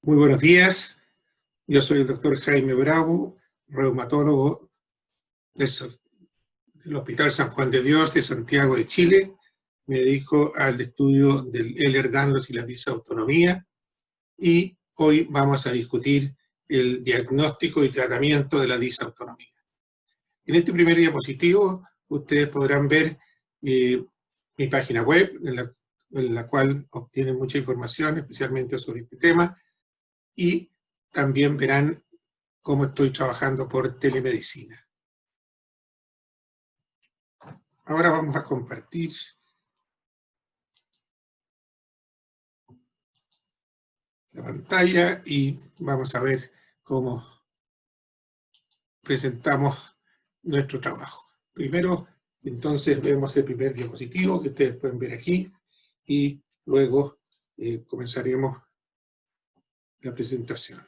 Muy buenos días, yo soy el doctor Jaime Bravo, reumatólogo del Hospital San Juan de Dios de Santiago de Chile. Me dedico al estudio del Ehlers-Danlos y la disautonomía y hoy vamos a discutir el diagnóstico y tratamiento de la disautonomía. En este primer diapositivo ustedes podrán ver mi página web en la cual obtienen mucha información, especialmente sobre este tema, y también verán cómo estoy trabajando por telemedicina. Ahora vamos a compartir la pantalla y vamos a ver cómo presentamos nuestro trabajo. Primero, entonces, vemos el primer diapositivo que ustedes pueden ver aquí y luego comenzaremos la presentación.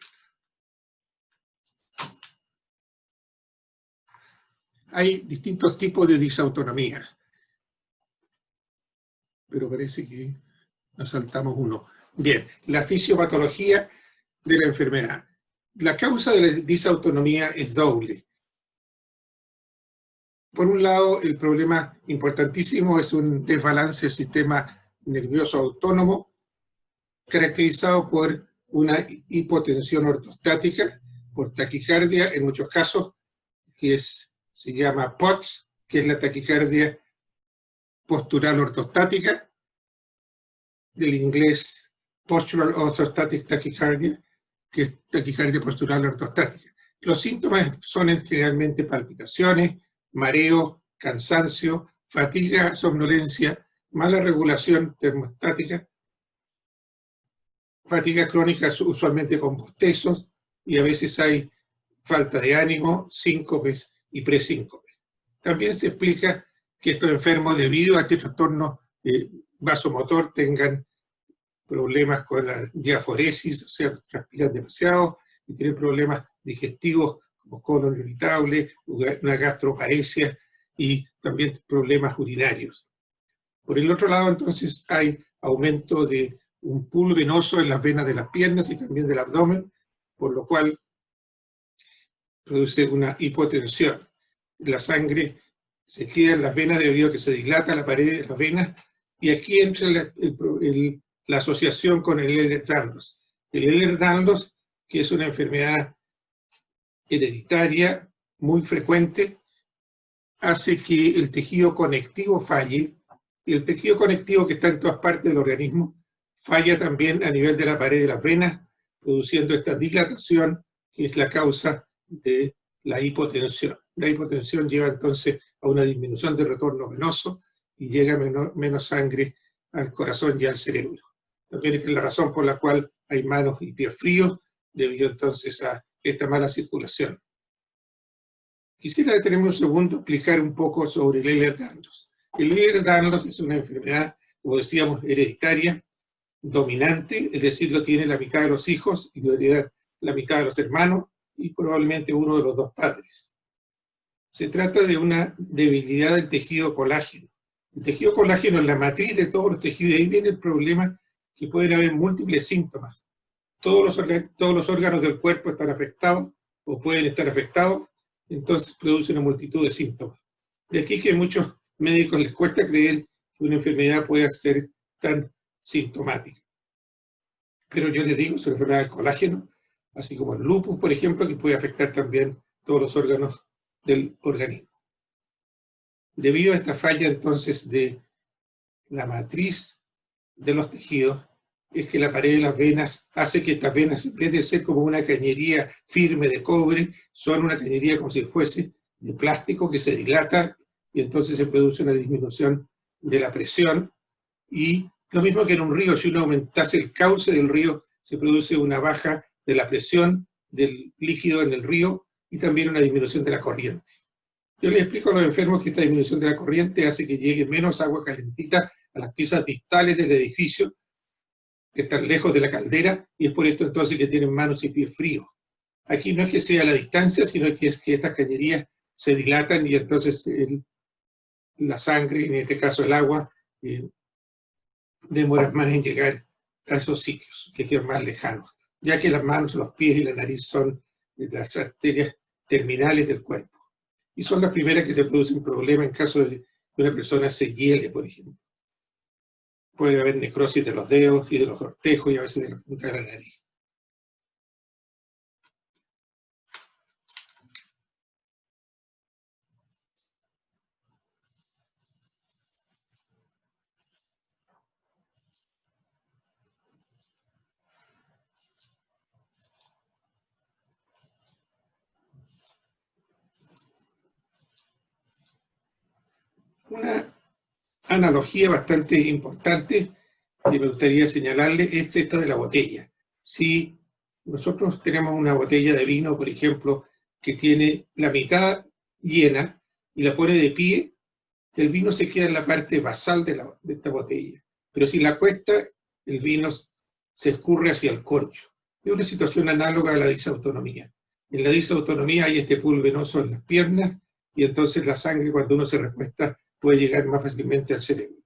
Hay distintos tipos de disautonomía, pero parece que nos saltamos uno. Bien, la fisiopatología de la enfermedad. La causa de la disautonomía es doble. Por un lado, el problema importantísimo es un desbalance del sistema nervioso autónomo, caracterizado por una hipotensión ortostática, por taquicardia en muchos casos, que se llama POTS, que es la taquicardia postural ortostática, del inglés Postural Orthostatic Tachycardia, que es taquicardia postural ortostática. Los síntomas son generalmente palpitaciones, mareo, cansancio, fatiga, somnolencia, mala regulación termostática, fatiga crónica usualmente con bostezos, y a veces hay falta de ánimo, síncopes y presíncopes. También se explica que estos enfermos, debido a este trastorno vasomotor, tengan problemas con la diaforesis, o sea, transpiran demasiado, y tienen problemas digestivos como colon irritable, una gastroparesia y también problemas urinarios. Por el otro lado, entonces, hay aumento de un pool venoso en las venas de las piernas y también del abdomen, por lo cual produce una hipotensión. La sangre se queda en las venas debido a que se dilata la pared de las venas, y aquí entra la asociación con el Ehlers-Danlos. El Ehlers-Danlos, que es una enfermedad hereditaria muy frecuente, hace que el tejido conectivo falle, y el tejido conectivo, que está en todas partes del organismo, falla también a nivel de la pared de las venas, produciendo esta dilatación que es la causa de la hipotensión. La hipotensión lleva entonces a una disminución del retorno venoso y llega menos sangre al corazón y al cerebro. También esta es la razón por la cual hay manos y pies fríos, debido entonces a esta mala circulación. Quisiera detenerme un segundo a explicar un poco sobre el Ehlers-Danlos. El Ehlers-Danlos es una enfermedad, como decíamos, hereditaria, dominante, es decir, lo tiene la mitad de los hijos y lo hereda la mitad de los hermanos y probablemente uno de los dos padres. Se trata de una debilidad del tejido colágeno. El tejido colágeno es la matriz de todos los tejidos, y ahí viene el problema que pueden haber múltiples síntomas. Todos los órganos del cuerpo están afectados o pueden estar afectados, entonces produce una multitud de síntomas. De aquí que a muchos médicos les cuesta creer que una enfermedad pueda ser tan sintomática. Pero yo les digo, es una enfermedad del colágeno, así como el lupus, por ejemplo, que puede afectar también todos los órganos del organismo. Debido a esta falla, entonces, de la matriz de los tejidos, es que la pared de las venas hace que estas venas, en vez de ser como una cañería firme de cobre, son una cañería como si fuese de plástico que se dilata, y entonces se produce una disminución de la presión. Y lo mismo que en un río, si uno aumentase el cauce del río, se produce una baja de la presión del líquido en el río y también una disminución de la corriente. Yo les explico a los enfermos que esta disminución de la corriente hace que llegue menos agua calentita a las piezas distales del edificio, que están lejos de la caldera, y es por esto entonces que tienen manos y pies fríos. Aquí no es que sea la distancia, sino que es que estas cañerías se dilatan y entonces la sangre, en este caso el agua, demora más en llegar a esos sitios que quedan más lejanos. ya que las manos, los pies y la nariz son las arterias terminales del cuerpo. Y son las primeras que se producen problemas en caso de que una persona se hiele, por ejemplo. Puede haber necrosis de los dedos y de los cortejos y a veces de la punta de la nariz. Una analogía bastante importante que me gustaría señalarle es esta de la botella. Si nosotros tenemos una botella de vino, por ejemplo, que tiene la mitad llena y la pone de pie, el vino se queda en la parte basal de esta botella. Pero si la cuesta, el vino se escurre hacia el corcho. Es una situación análoga a la disautonomía. En la disautonomía hay este pool venoso en las piernas y entonces la sangre, cuando uno se recuesta, puede llegar más fácilmente al cerebro.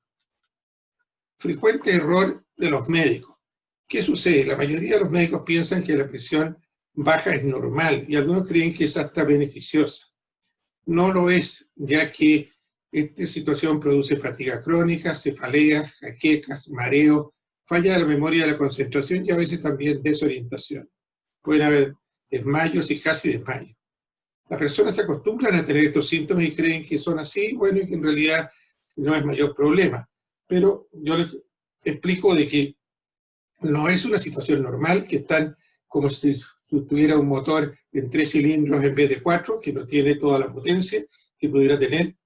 Frecuente error de los médicos. ¿Qué sucede? La mayoría de los médicos piensan que la presión baja es normal y algunos creen que es hasta beneficiosa. No lo es, ya que esta situación produce fatiga crónica, cefaleas, jaquecas, mareo, falla de la memoria de la concentración y a veces también desorientación. Pueden haber desmayos y casi desmayos. Las personas se acostumbran a tener estos síntomas y creen que son así, bueno, y que en realidad no es mayor problema. Pero yo les explico de que no es una situación normal, que están como si tuviera un motor en 3 cilindros en vez de 4, que no tiene toda la potencia que pudiera tener,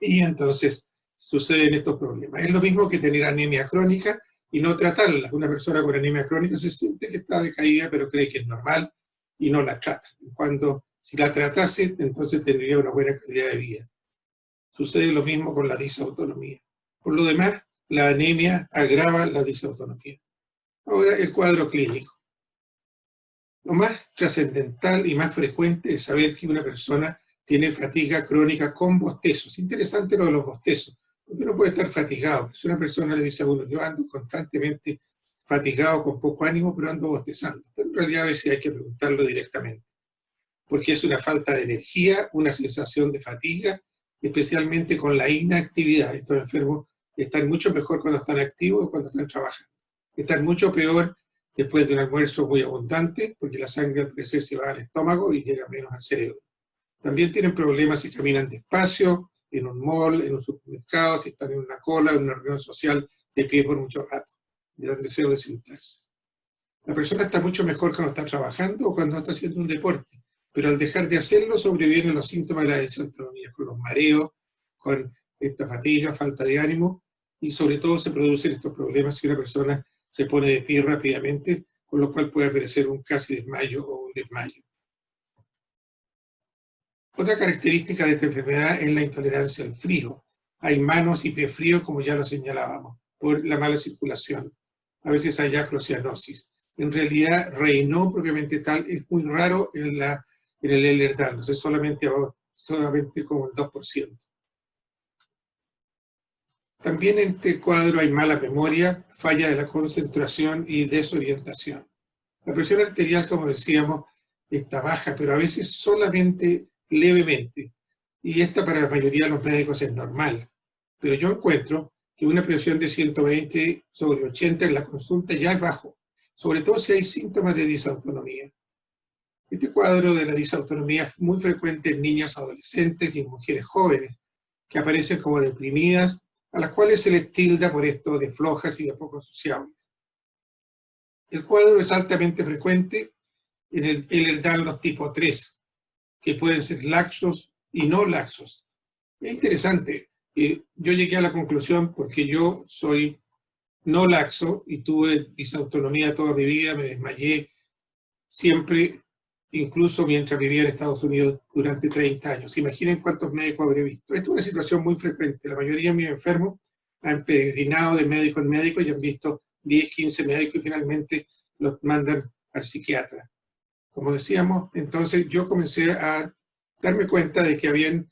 y entonces suceden estos problemas. Es lo mismo que tener anemia crónica y no tratarla. Una persona con anemia crónica se siente que está decaída, pero cree que es normal y no la trata. Cuando si la tratase, entonces tendría una buena calidad de vida. Sucede lo mismo con la disautonomía. Por lo demás, la anemia agrava la disautonomía. Ahora, el cuadro clínico. Lo más trascendental y más frecuente es saber que una persona tiene fatiga crónica con bostezos. Interesante lo de los bostezos, porque uno puede estar fatigado. Si una persona le dice a uno, yo ando constantemente fatigado, con poco ánimo, pero ando bostezando. Pero en realidad a veces hay que preguntarlo directamente, porque es una falta de energía, una sensación de fatiga, especialmente con la inactividad. Estos enfermos están mucho mejor cuando están activos que cuando están trabajando. Están mucho peor después de un almuerzo muy abundante, porque la sangre al parecer se va al estómago y llega menos al cerebro. También tienen problemas si caminan despacio, en un mall, en un supermercado, si están en una cola, en una reunión social, de pie por mucho rato, de un deseo de sentarse. La persona está mucho mejor cuando está trabajando o cuando está haciendo un deporte, pero al dejar de hacerlo sobrevienen los síntomas de la disautonomía, con los mareos, con esta fatiga, falta de ánimo, y sobre todo se producen estos problemas si una persona se pone de pie rápidamente, con lo cual puede aparecer un casi desmayo o un desmayo. Otra característica de esta enfermedad es la intolerancia al frío. Hay manos y pies fríos, como ya lo señalábamos, por la mala circulación. A veces hay acrocianosis. En realidad, Raynaud propiamente tal es muy raro en el Ehlers-Danlos, es solamente como el 2%. También en este cuadro hay mala memoria, falla de la concentración y desorientación. La presión arterial, como decíamos, está baja, pero a veces solamente levemente. Y esta para la mayoría de los médicos es normal. Pero yo encuentro que una presión de 120/80 en la consulta ya es bajo, sobre todo si hay síntomas de disautonomía. Este cuadro de la disautonomía es muy frecuente en niñas adolescentes y en mujeres jóvenes, que aparecen como deprimidas, a las cuales se les tilda por esto de flojas y de poco sociables. El cuadro es altamente frecuente en el Ehlers-Danlos tipo 3, que pueden ser laxos y no laxos. Es interesante. Yo llegué a la conclusión porque yo soy no laxo y tuve disautonomía toda mi vida, me desmayé siempre, incluso mientras vivía en Estados Unidos durante 30 años. Imaginen cuántos médicos habré visto. Esta es una situación muy frecuente. La mayoría de mis enfermos han peregrinado de médico en médico y han visto 10, 15 médicos y finalmente los mandan al psiquiatra. Como decíamos, entonces yo comencé a darme cuenta de que habían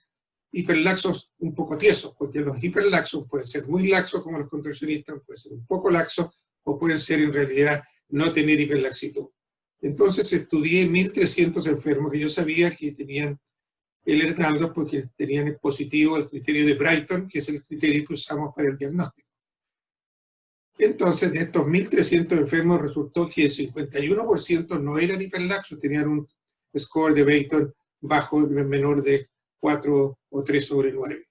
hiperlaxos un poco tiesos, porque los hiperlaxos pueden ser muy laxos como los contorsionistas, pueden ser un poco laxos o pueden ser en realidad no tener hiperlaxitud. Entonces estudié 1.300 enfermos que yo sabía que tenían Ehlers-Danlos porque tenían positivo el criterio de Brighton, que es el criterio que usamos para el diagnóstico. Entonces, de estos 1.300 enfermos resultó que el 51% no eran hiperlaxos, tenían un score de Brighton bajo, menor de 4 o 3 sobre 9.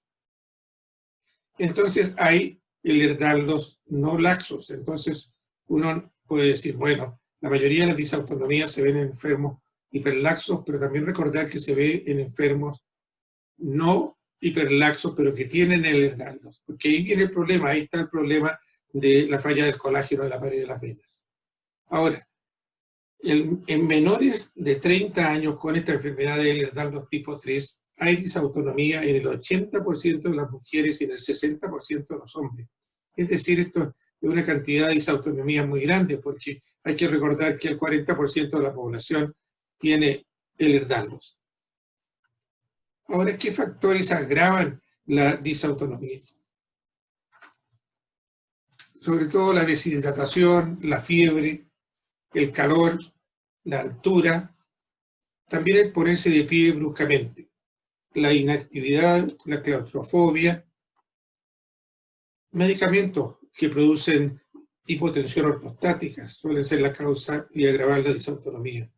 Entonces hay Ehlers-Danlos no laxos. Entonces uno puede decir, bueno, la mayoría de las disautonomías se ven en enfermos hiperlaxos, pero también recordar que se ve en enfermos no hiperlaxos, pero que tienen Ehlers-Danlos. Porque ahí viene el problema, ahí está el problema de la falla del colágeno de la pared de las venas. Ahora, en menores de 30 años con esta enfermedad de Ehlers-Danlos tipo 3, hay disautonomía en el 80% de las mujeres y en el 60% de los hombres. Es decir, esto es una cantidad de disautonomía muy grande, porque hay que recordar que el 40% de la población tiene Ehlers-Danlos. Ahora, ¿qué factores agravan la disautonomía? Sobre todo la deshidratación, la fiebre, el calor, la altura, también el ponerse de pie bruscamente, la inactividad, la claustrofobia, medicamentos que producen hipotensión ortostática suelen ser la causa y agravar la disautonomía.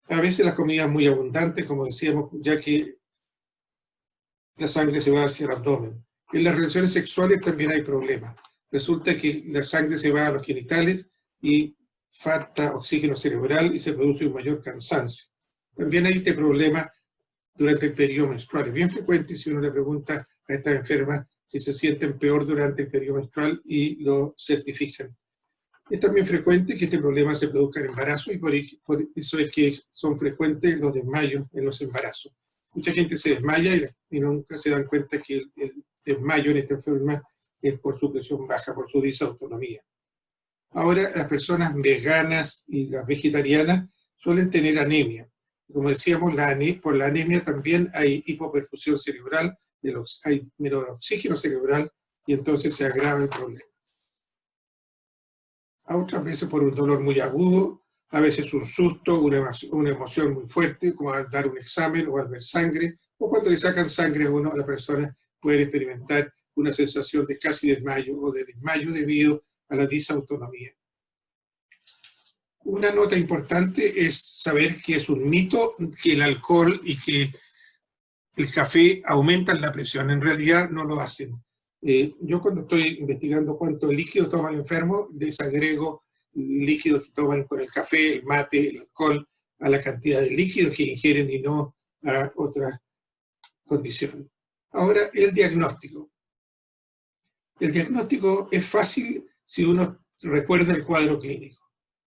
A veces las comidas muy abundantes, como decíamos, ya que la sangre se va hacia el abdomen. En las relaciones sexuales también hay problemas. Resulta que la sangre se va a los genitales y falta oxígeno cerebral y se produce un mayor cansancio. También hay este problema durante el periodo menstrual. Es bien frecuente si uno le pregunta a estas enfermas si se sienten peor durante el periodo menstrual y lo certifican. Es también frecuente que este problema se produzca en embarazo y por eso es que son frecuentes los desmayos en los embarazos. Mucha gente se desmaya y nunca se dan cuenta que el desmayo en esta enfermedad es por su presión baja, por su disautonomía. Ahora, las personas veganas y las vegetarianas suelen tener anemia. Como decíamos, por la anemia también hay hipoperfusión cerebral, hay menor oxígeno cerebral y entonces se agrava el problema. A otras veces por un dolor muy agudo, a veces un susto, una emoción muy fuerte, como al dar un examen o al ver sangre, o cuando le sacan sangre a uno, a la persona puede experimentar una sensación de casi desmayo o de desmayo debido a la disautonomía. Una nota importante es saber que es un mito que el alcohol y que el café aumentan la presión. En realidad no lo hacen. Yo cuando estoy investigando cuánto líquido toma el enfermo, les agrego líquidos que toman con el café, el mate, el alcohol, a la cantidad de líquidos que ingieren y no a otras condiciones. Ahora, el diagnóstico. El diagnóstico es fácil si uno recuerda el cuadro clínico.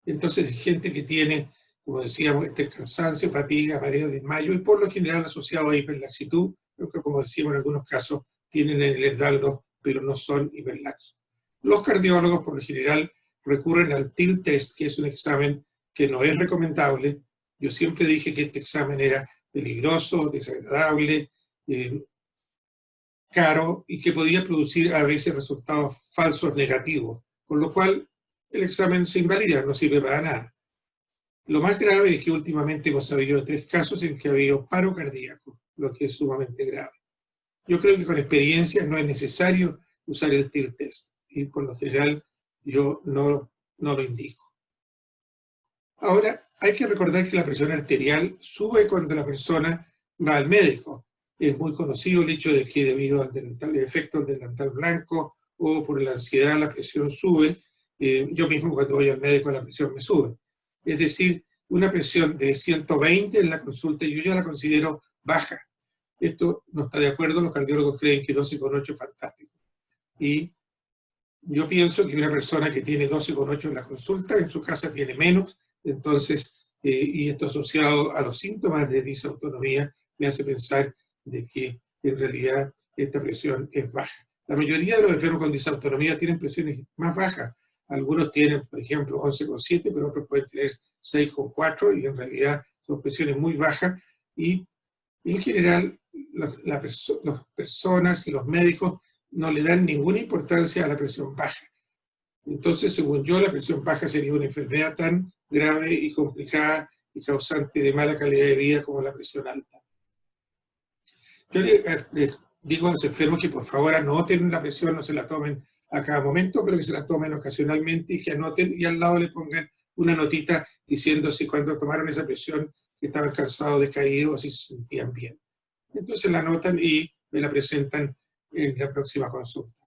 Entonces, hay gente que tiene, como decíamos, este cansancio, fatiga, mareo, desmayo, y por lo general asociado a hiperlaxitud, aunque como decíamos en algunos casos, tienen el Ehlers-Danlos, pero no son hiperlaxos. Los cardiólogos, por lo general, recurren al TIL test, que es un examen que no es recomendable. Yo siempre dije que este examen era peligroso, desagradable, caro, y que podía producir a veces resultados falsos negativos, con lo cual el examen se invalida, no sirve para nada. Lo más grave es que últimamente hemos sabido de 3 casos en que ha habido paro cardíaco, lo que es sumamente grave. Yo creo que con experiencia no es necesario usar el TIL test, y por lo general yo no lo indico. Ahora, hay que recordar que la presión arterial sube cuando la persona va al médico. Es muy conocido el hecho de que debido al efecto del delantal blanco o por la ansiedad la presión sube. Yo mismo cuando voy al médico la presión me sube. Es decir, una presión de 120 en la consulta yo ya la considero baja. Esto no está de acuerdo, los cardiólogos creen que 12,8 es fantástico. Y yo pienso que una persona que tiene 12,8 en la consulta, en su casa tiene menos, entonces, y esto asociado a los síntomas de disautonomía, me hace pensar de que en realidad esta presión es baja. La mayoría de los enfermos con disautonomía tienen presiones más bajas. Algunos tienen, por ejemplo, 11,7, pero otros pueden tener 6,4 y en realidad son presiones muy bajas. Y en general, las personas y los médicos no le dan ninguna importancia a la presión baja. Entonces, según yo, la presión baja sería una enfermedad tan grave y complicada y causante de mala calidad de vida como la presión alta. Yo les digo a los enfermos que por favor anoten la presión, no se la tomen a cada momento, pero que se la tomen ocasionalmente y que anoten y al lado le pongan una notita diciendo si cuando tomaron esa presión estaban cansados, decaídos o si se sentían bien. Entonces la anotan y me la presentan en la próxima consulta.